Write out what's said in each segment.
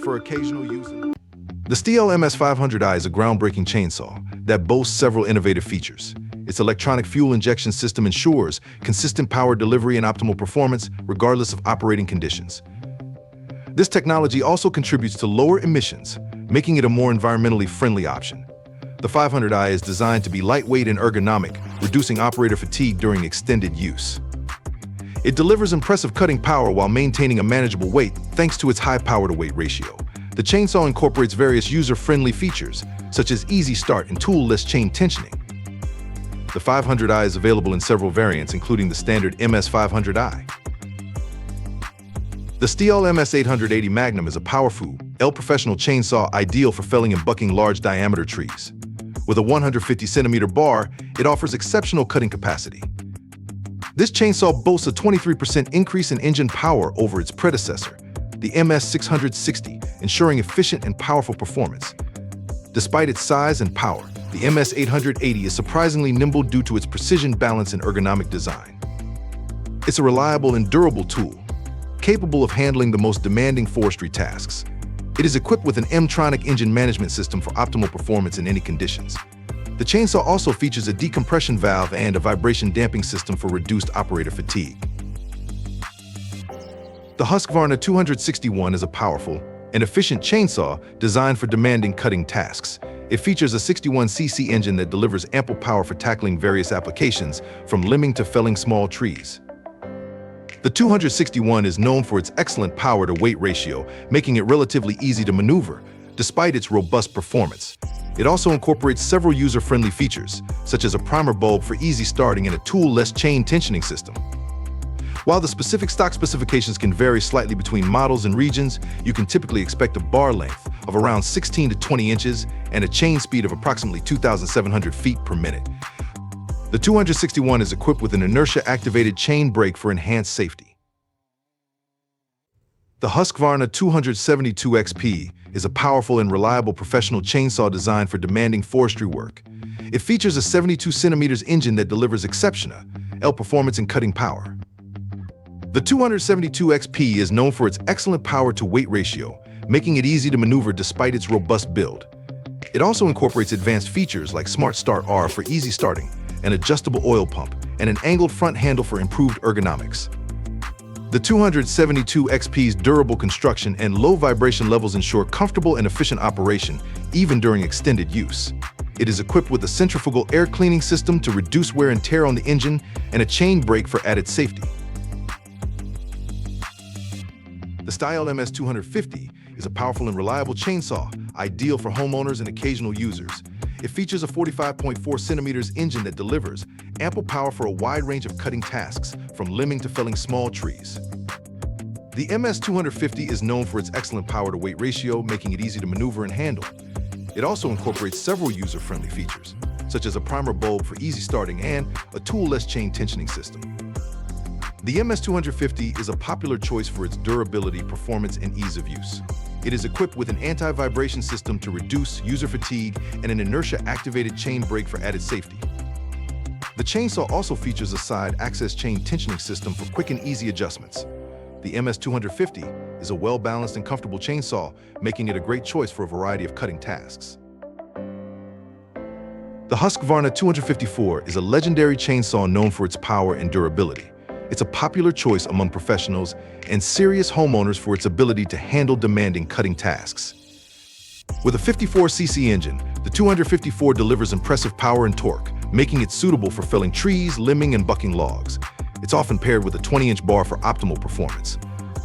perfect for occasional use. The STL MS500i is a groundbreaking chainsaw that boasts several innovative features. Its electronic fuel injection system ensures consistent power delivery and optimal performance regardless of operating conditions. This technology also contributes to lower emissions, making it a more environmentally friendly option. The 500i is designed to be lightweight and ergonomic, reducing operator fatigue during extended use. It delivers impressive cutting power while maintaining a manageable weight thanks to its high power-to-weight ratio. The chainsaw incorporates various user-friendly features, such as easy start and tool-less chain tensioning. The 500i is available in several variants, including the standard MS500i. The STL MS880 Magnum is a powerful, professional chainsaw ideal for felling and bucking large diameter trees. With a 150-centimeter bar, it offers exceptional cutting capacity. This chainsaw boasts a 23% increase in engine power over its predecessor, the MS660, ensuring efficient and powerful performance. Despite its size and power, the MS880 is surprisingly nimble due to its precision, balance, and ergonomic design. It's a reliable and durable tool, capable of handling the most demanding forestry tasks. It is equipped with an M-tronic engine management system for optimal performance in any conditions. The chainsaw also features a decompression valve and a vibration damping system for reduced operator fatigue. The Husqvarna 261 is a powerful and efficient chainsaw designed for demanding cutting tasks. It features a 61cc engine that delivers ample power for tackling various applications, from limbing to felling small trees. The 261 is known for its excellent power-to-weight ratio, making it relatively easy to maneuver, despite its robust performance. It also incorporates several user-friendly features, such as a primer bulb for easy starting and a tool-less chain tensioning system. While the specific stock specifications can vary slightly between models and regions, you can typically expect a bar length of around 16 to 20 inches and a chain speed of approximately 2,700 feet per minute. The 261 is equipped with an inertia-activated chain brake for enhanced safety. The Husqvarna 272 XP is a powerful and reliable professional chainsaw designed for demanding forestry work. It features a 72cm engine that delivers exceptional performance and cutting power. The 272 XP is known for its excellent power-to-weight ratio, making it easy to maneuver despite its robust build. It also incorporates advanced features like Smart Start R for easy starting, an adjustable oil pump, and an angled front handle for improved ergonomics. The 272 XP's durable construction and low vibration levels ensure comfortable and efficient operation, even during extended use. It is equipped with a centrifugal air cleaning system to reduce wear and tear on the engine and a chain brake for added safety. The STL MS250 is a powerful and reliable chainsaw, ideal for homeowners and occasional users. It features a 45.4cm engine that delivers ample power for a wide range of cutting tasks, from limbing to felling small trees. The MS250 is known for its excellent power-to-weight ratio, making it easy to maneuver and handle. It also incorporates several user-friendly features, such as a primer bulb for easy starting and a tool-less chain tensioning system. The MS250 is a popular choice for its durability, performance, and ease of use. It is equipped with an anti-vibration system to reduce user fatigue and an inertia-activated chain brake for added safety. The chainsaw also features a side-access chain tensioning system for quick and easy adjustments. The MS250 is a well-balanced and comfortable chainsaw, making it a great choice for a variety of cutting tasks. The Husqvarna 254 is a legendary chainsaw known for its power and durability. It's a popular choice among professionals and serious homeowners for its ability to handle demanding cutting tasks. With a 54cc engine, the 254 delivers impressive power and torque, making it suitable for felling trees, limbing, and bucking logs. It's often paired with a 20-inch bar for optimal performance.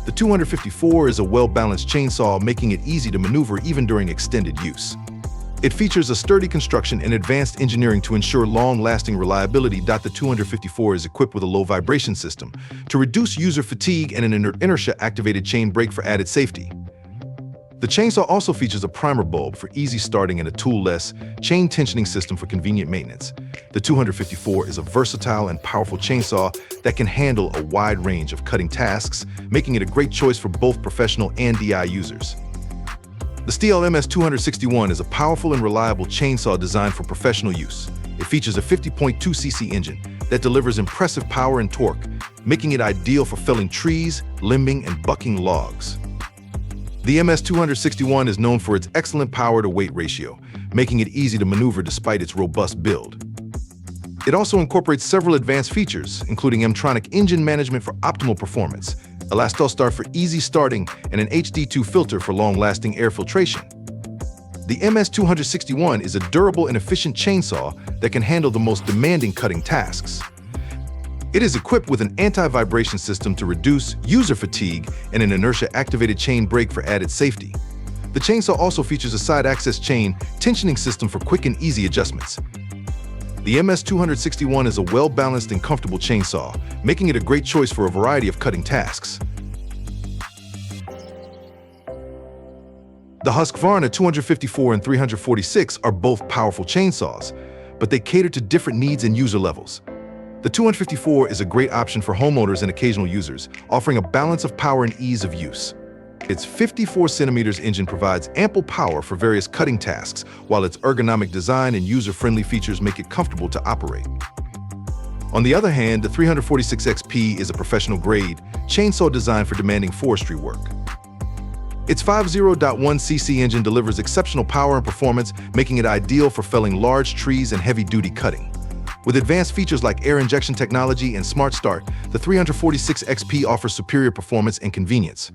The 254 is a well-balanced chainsaw, making it easy to maneuver even during extended use. It features a sturdy construction and advanced engineering to ensure long-lasting reliability. The 254 is equipped with a low vibration system to reduce user fatigue and an inertia-activated chain brake for added safety. The chainsaw also features a primer bulb for easy starting and a tool-less chain tensioning system for convenient maintenance. The 254 is a versatile and powerful chainsaw that can handle a wide range of cutting tasks, making it a great choice for both professional and DI users. The STL MS261 is a powerful and reliable chainsaw designed for professional use. It features a 50.2cc engine that delivers impressive power and torque, making it ideal for felling trees, limbing, and bucking logs. The MS-261 is known for its excellent power-to-weight ratio, making it easy to maneuver despite its robust build. It also incorporates several advanced features, including M-Tronic engine management for optimal performance, Elastostar for easy starting, and an HD2 filter for long-lasting air filtration. The MS-261 is a durable and efficient chainsaw that can handle the most demanding cutting tasks. It is equipped with an anti-vibration system to reduce user fatigue and an inertia-activated chain brake for added safety. The chainsaw also features a side-access chain tensioning system for quick and easy adjustments. The MS-261 is a well-balanced and comfortable chainsaw, making it a great choice for a variety of cutting tasks. The Husqvarna 254 and 346 are both powerful chainsaws, but they cater to different needs and user levels. The 254 is a great option for homeowners and occasional users, offering a balance of power and ease of use. Its 54cm engine provides ample power for various cutting tasks, while its ergonomic design and user-friendly features make it comfortable to operate. On the other hand, the 346XP is a professional-grade chainsaw designed for demanding forestry work. Its 50.1cc engine delivers exceptional power and performance, making it ideal for felling large trees and heavy-duty cutting. With advanced features like air injection technology and Smart Start, the 346XP offers superior performance and convenience.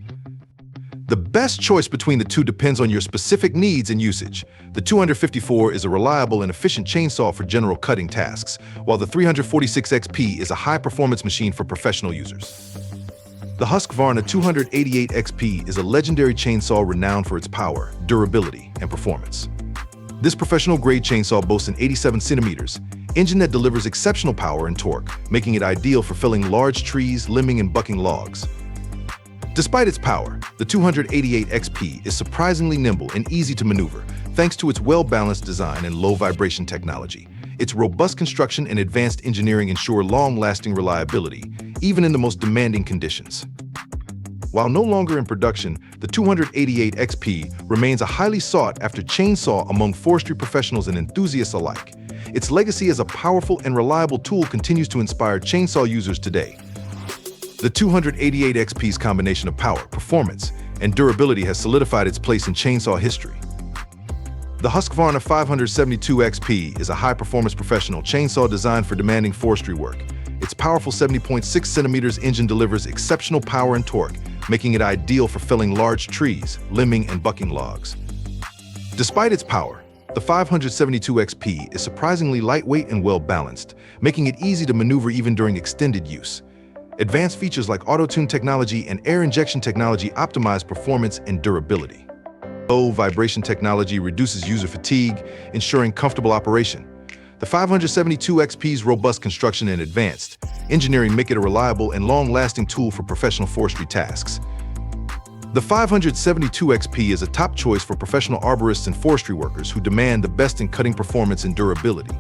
The best choice between the two depends on your specific needs and usage. The 254 is a reliable and efficient chainsaw for general cutting tasks, while the 346XP is a high-performance machine for professional users. The Husqvarna 288XP is a legendary chainsaw renowned for its power, durability, and performance. This professional-grade chainsaw boasts an 87cm engine that delivers exceptional power and torque, making it ideal for felling large trees, limbing, and bucking logs. Despite its power, the 288XP is surprisingly nimble and easy to maneuver, thanks to its well-balanced design and low-vibration technology. Its robust construction and advanced engineering ensure long-lasting reliability, even in the most demanding conditions. While no longer in production, the 288XP remains a highly sought-after chainsaw among forestry professionals and enthusiasts alike. Its legacy as a powerful and reliable tool continues to inspire chainsaw users today. The 288XP's combination of power, performance, and durability has solidified its place in chainsaw history. The Husqvarna 572XP is a high-performance professional chainsaw designed for demanding forestry work. Its powerful 70.6cm engine delivers exceptional power and torque, making it ideal for felling large trees, limbing, and bucking logs. Despite its power, the 572XP is surprisingly lightweight and well-balanced, making it easy to maneuver even during extended use. Advanced features like auto-tune technology and air injection technology optimize performance and durability. Low vibration technology reduces user fatigue, ensuring comfortable operation. The 572XP's robust construction and advanced engineering make it a reliable and long-lasting tool for professional forestry tasks. The 572XP is a top choice for professional arborists and forestry workers who demand the best in cutting performance and durability.